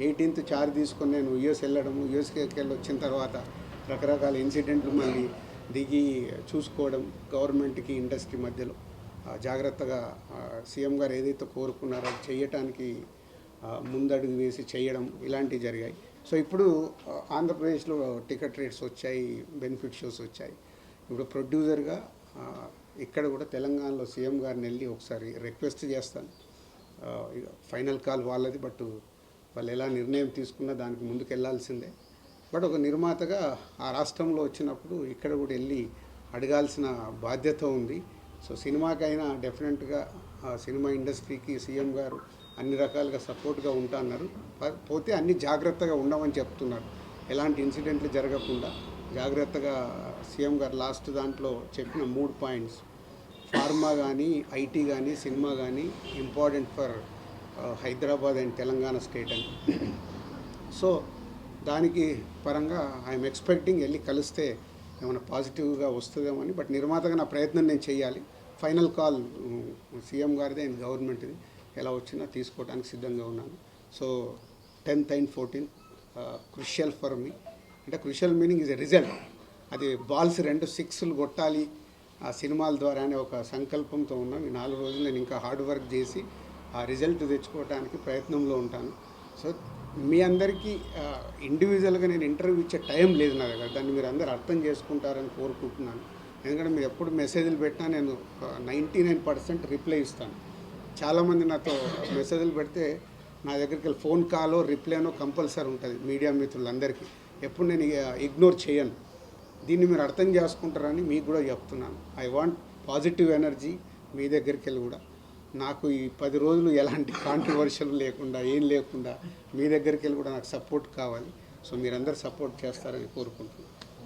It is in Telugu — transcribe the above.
18th చార్జ్ తీసుకొని నేను యూఎస్ వెళ్ళడము, యూఎస్కి వెళ్ళి వచ్చిన తర్వాత రకరకాల ఇన్సిడెంట్లు మళ్ళీ దిగి చూసుకోవడం, గవర్నమెంట్కి ఇండస్ట్రీ మధ్యలో జాగ్రత్తగా సీఎం గారు ఏదైతే కోరుకున్నారో అది చేయటానికి ముందడుగు వేసి చేయడం ఇలాంటివి జరిగాయి. సో ఇప్పుడు ఆంధ్రప్రదేశ్లో టికెట్ రేట్స్ వచ్చాయి, బెనిఫిట్ షోస్ వచ్చాయి. ఇప్పుడు ప్రొడ్యూసర్గా ఇక్కడ కూడా తెలంగాణలో సీఎం గారిని వెళ్ళి ఒకసారి రిక్వెస్ట్ చేస్తాను. ఫైనల్ కాల్ వాళ్ళది, బట్ వాళ్ళు ఎలా నిర్ణయం తీసుకున్నా దానికి ముందుకు వెళ్ళాల్సిందే. బట్ ఒక నిర్మాతగా ఆ రాష్ట్రంలో వచ్చినప్పుడు ఇక్కడ కూడా వెళ్ళి అడగాల్సిన బాధ్యత ఉంది. సో సినిమాకైనా డెఫినెట్గా సినిమా ఇండస్ట్రీకి సీఎం గారు అన్ని రకాలుగా సపోర్ట్గా ఉంటా అన్నారు. పోతే అన్ని జాగ్రత్తగా ఉండమని చెప్తున్నారు. ఎలాంటి ఇన్సిడెంట్లు జరగకుండా జాగ్రత్తగా సీఎం గారు లాస్ట్ దాంట్లో చెప్పిన 3 పాయింట్స్, ఫార్మా కానీ, ఐటీ కానీ, సినిమా కానీ important for Hyderabad and Telangana state అని. సో దానికి పరంగా ఐఎమ్ ఎక్స్పెక్టింగ్ వెళ్ళి కలిస్తే ఏమైనా పాజిటివ్గా వస్తుందేమని. బట్ నిర్మాతగా నా ప్రయత్నం నేను చేయాలి. ఫైనల్ కాల్ సీఎం గారిదే అండ్ గవర్నమెంట్ది, ఎలా వచ్చినా తీసుకోవడానికి సిద్ధంగా ఉన్నాను. So 10th and 14th crucial for me. అంటే crucial meaning is a result. అది బాల్స్ 2 6లు కొట్టాలి ఆ సినిమాల ద్వారా అనే ఒక సంకల్పంతో ఉన్నాం. ఈ 4 రోజులు నేను ఇంకా హార్డ్ వర్క్ చేసి ఆ రిజల్ట్ తెచ్చుకోవడానికి ప్రయత్నంలో ఉంటాను. సో మీ అందరికీ ఇండివిజువల్గా నేను ఇంటర్వ్యూ ఇచ్చే టైం లేదు నా దగ్గర. దాన్ని మీరు అందరూ అర్థం చేసుకుంటారని కోరుకుంటున్నాను. ఎందుకంటే మీరు ఎప్పుడు మెసేజ్లు పెట్టినా నేను 99% రిప్లై ఇస్తాను. చాలామంది నాతో మెసేజ్లు పెడితే నా దగ్గరికి వెళ్ళి ఫోన్ కాలో రిప్లైనో కంపల్సరీ ఉంటుంది మీడియా మిత్రులందరికీ. ఎప్పుడు నేను ఇగ్నోర్ చేయను. దీన్ని మీరు అర్థం చేసుకుంటారని మీకు కూడా చెప్తున్నాను. ఐ వాంట్ పాజిటివ్ ఎనర్జీ మీ దగ్గరికి వెళ్ళి కూడా. నాకు ఈ 10 రోజులు ఎలాంటి కాంట్రవర్షియల్ లేకుండా, ఏం లేకుండా మీ దగ్గరికి వెళ్ళి కూడా నాకు సపోర్ట్ కావాలి. సో మీరందరూ సపోర్ట్ చేస్తారని కోరుకుంటున్నాను.